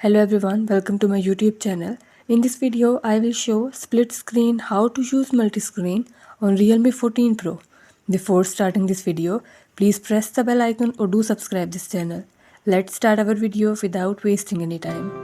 Hello everyone, welcome to my YouTube channel. In this video, I will show split screen how to use multi-screen on Realme 14 Pro. Before starting this video, please press the bell icon or do subscribe this channel. Let's start our video without wasting any time.